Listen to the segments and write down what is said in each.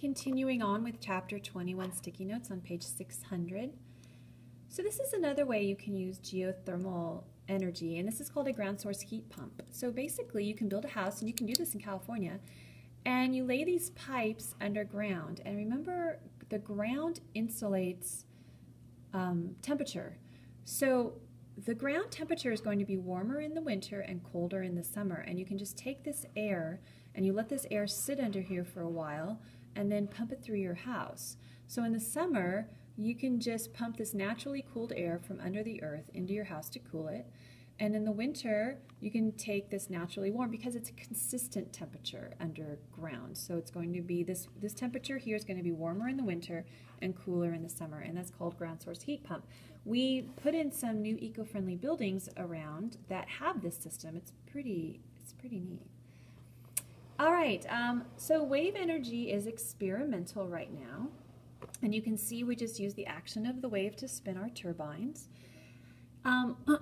Continuing on with chapter 21 sticky notes on page 600. So this is another way you can use geothermal energy, and this is called a ground source heat pump. So basically you can build a house, and you can do this in California, and you lay these pipes underground. And remember, the ground insulates temperature. So the ground temperature is going to be warmer in the winter and colder in the summer, and you can just take this air and you let this air sit under here for a while and then pump it through your house. So in the summer, you can just pump this naturally cooled air from under the earth into your house to cool it. And in the winter, you can take this naturally warm because it's a consistent temperature underground. So it's going to be this temperature here is going to be warmer in the winter and cooler in the summer, and that's called ground source heat pump. We put in some new eco-friendly buildings around that have this system. It's pretty neat. All right, so wave energy is experimental right now, and you can see we just use the action of the wave to spin our turbines.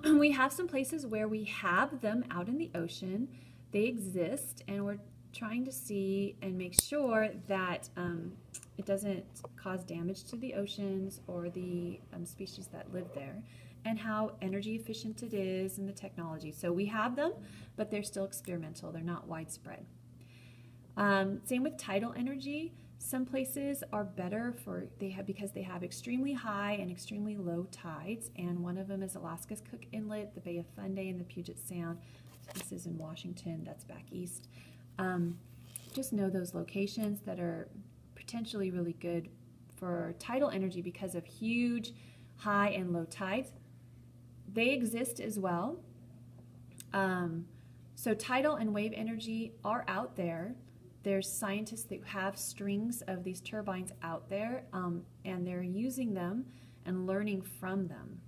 We have some places where we have them out in the ocean. They exist, and we're trying to see and make sure that it doesn't cause damage to the oceans or the species that live there, and how energy efficient it is and the technology. So we have them, but they're still experimental. They're not widespread. Same with tidal energy. Some places are better because they have extremely high and extremely low tides, and one of them is Alaska's Cook Inlet, the Bay of Fundy, and the Puget Sound. This is in Washington, that's back east. Just know those locations that are potentially really good for tidal energy because of huge high and low tides. They exist as well. So tidal and wave energy are out there. There's scientists that have strings of these turbines out there, and they're using them and learning from them.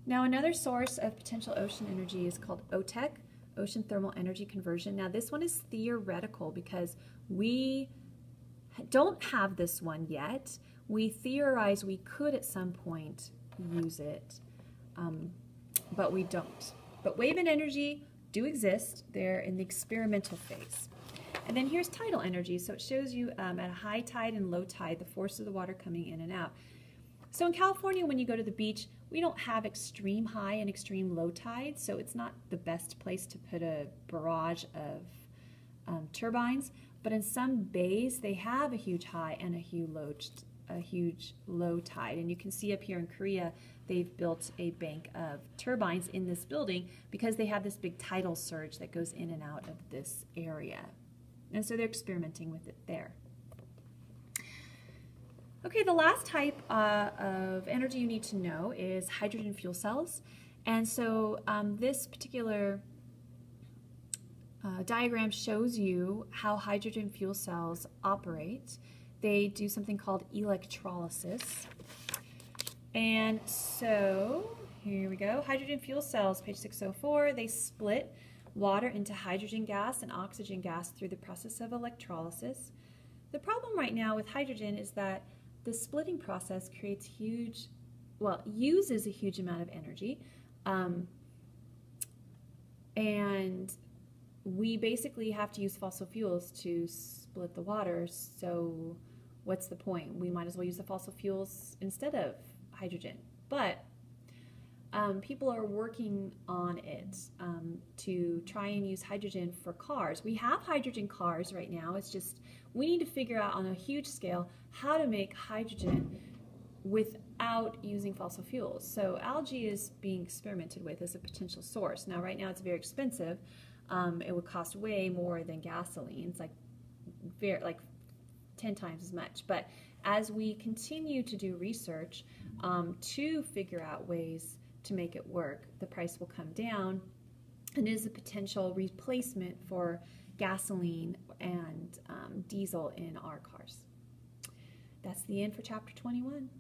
Now, another source of potential ocean energy is called Otech, Ocean Thermal Energy Conversion. Now, this one is theoretical because we don't have this one yet. We theorize we could at some point use it, but we don't. But wave and energy do exist. They're in the experimental phase. And then here's tidal energy. So it shows you at a high tide and low tide, the force of the water coming in and out. So in California, when you go to the beach, we don't have extreme high and extreme low tides, so it's not the best place to put a barrage of turbines. But in some bays, they have a huge high and a huge low tide. And you can see up here in Korea, they've built a bank of turbines in this building because they have this big tidal surge that goes in and out of this area. And so they're experimenting with it there. Okay, the last type of energy you need to know is hydrogen fuel cells. And so this particular diagram shows you how hydrogen fuel cells operate. They do something called electrolysis. And so here we go. Hydrogen fuel cells, page 604, they split water into hydrogen gas and oxygen gas through the process of electrolysis. The problem right now with hydrogen is that the splitting process uses a huge amount of energy, and we basically have to use fossil fuels to split the water, so what's the point? We might as well use the fossil fuels instead of hydrogen. But people are working on it to try and use hydrogen for cars. We have hydrogen cars right now. It's just we need to figure out on a huge scale how to make hydrogen without using fossil fuels. So algae is being experimented with as a potential source. Now, right now it's very expensive. It would cost way more than gasoline. It's like 10 times as much. But as we continue to do research to figure out ways to make it work, the price will come down, and it is a potential replacement for gasoline and diesel in our cars. That's the end for chapter 21.